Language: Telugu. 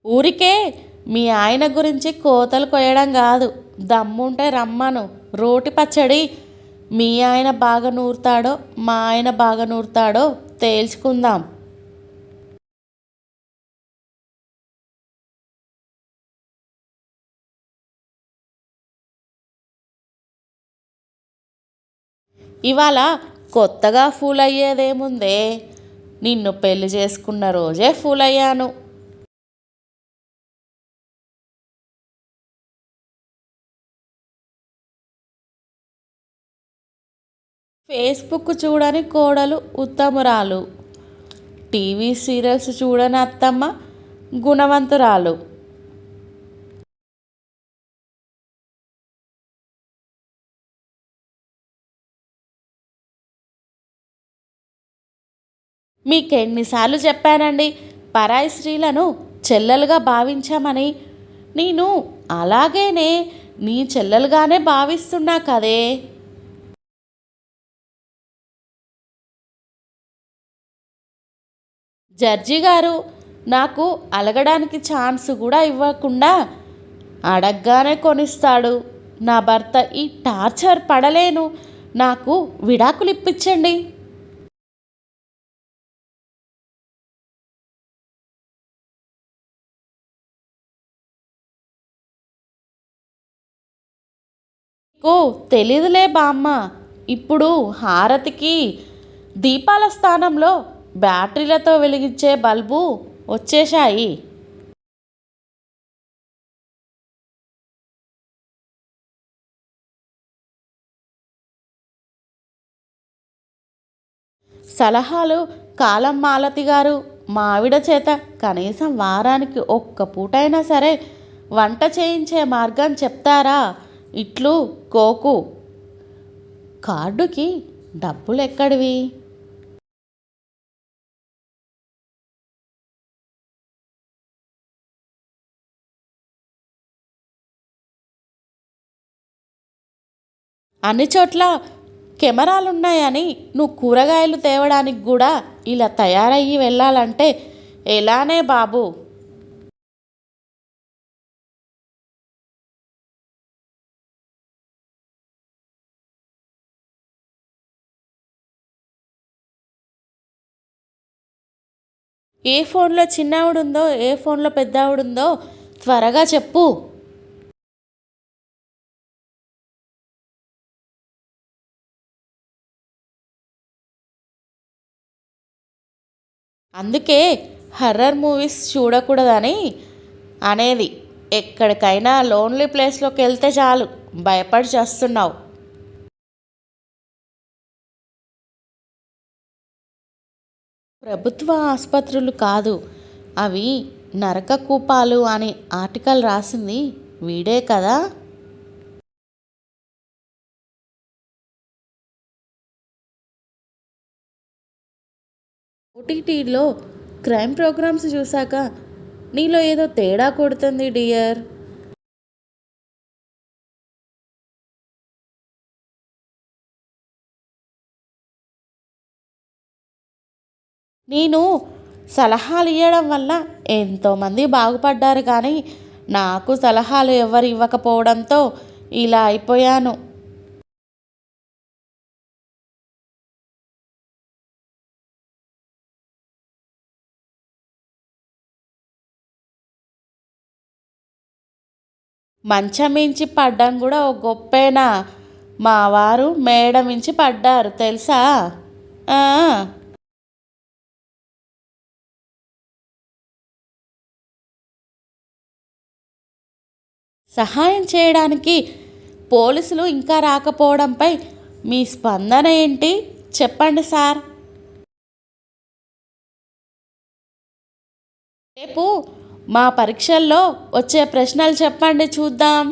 ఊరికే మీ ఆయన గురించి కోతలు కొయ్యడం కాదు, దమ్ముంటే రమ్మను. రోటి పచ్చడి మీ ఆయన బాగా నూరుతాడో మా ఆయన బాగా నూరుతాడో తేల్చుకుందాం. ఇవాళ కొత్తగా ఫూల్ అయ్యేదేముందే, నిన్ను పెళ్లి చేసుకున్న రోజే ఫూల్ అయ్యాను. ఫేస్బుక్ చూడని కోడలు ఉత్తమురాలు, టీవీ సీరియల్స్ చూడని అత్తమ్మ గుణవంతురాలు. మీకెన్నిసార్లు చెప్పానండి పరాయి స్త్రీలను చెల్లెలుగా భావించామని. నేను అలాగేనే నీ చెల్లెలుగానే భావిస్తున్నా కదే. జడ్జి గారు నాకు అలగడానికి ఛాన్స్ కూడా ఇవ్వకుండా అడగ్గానే కొనిస్తాడు. నా భర్త ఈ టార్చర్ పడలేను, నాకు విడాకులు ఇప్పించండి. నీకు తెలీదులే బామ్మ, ఇప్పుడు హారతికి దీపాల స్థానంలో బ్యాటరీలతో వెలిగించే బల్బు వచ్చేశాయి. సలహాలు కాలం మాలతి గారు. మా ఆవిడ చేత కనీసం వారానికి ఒక్క పూటైనా సరే వంట చేయించే మార్గం చెప్తారా? ఇట్లు కోకు. కార్డుకి డబ్బులు ఎక్కడివి? అన్ని చోట్ల కెమెరాలున్నాయని నువ్వు కూరగాయలు తేవడానికి కూడా ఇలా తయారయ్యి వెళ్ళాలంటే ఎలానే బాబు? ఏ ఫోన్లో చిన్నావుడుందో ఏ ఫోన్లో పెద్దావుడుందో త్వరగా చెప్పు. అందుకే హర్రర్ మూవీస్ చూడకూడదని అనేది. ఎక్కడికైనా లోన్లీ ప్లేస్లోకి వెళ్తే చాలు భయపడి చేస్తున్నావు. ప్రభుత్వ ఆసుపత్రులు కాదు అవి, నరక కూపాలు అని ఆర్టికల్ రాసింది వీడే కదా. ఓటీటీలో క్రైమ్ ప్రోగ్రామ్స్ చూశాక నీలో ఏదో తేడా కొడుతుంది డియర్. నేను సలహాలు ఇవ్వడం వల్ల ఎంతోమంది బాగుపడ్డారు కానీ నాకు సలహాలు ఎవరు ఇవ్వకపోవడంతో ఇలా అయిపోయాను. మంచం మించి పడ్డం కూడా ఒక గొప్పేనా? మా వారు మేడ మించి పడ్డారు తెలుసా. ఆ, సహాయం చేయడానికి పోలీసులు ఇంకా రాకపోవడంపై మీ స్పందన ఏంటి చెప్పండి సార్. రేపు మా పరీక్షల్లో వచ్చే ప్రశ్నలు చెప్పండి చూద్దాం.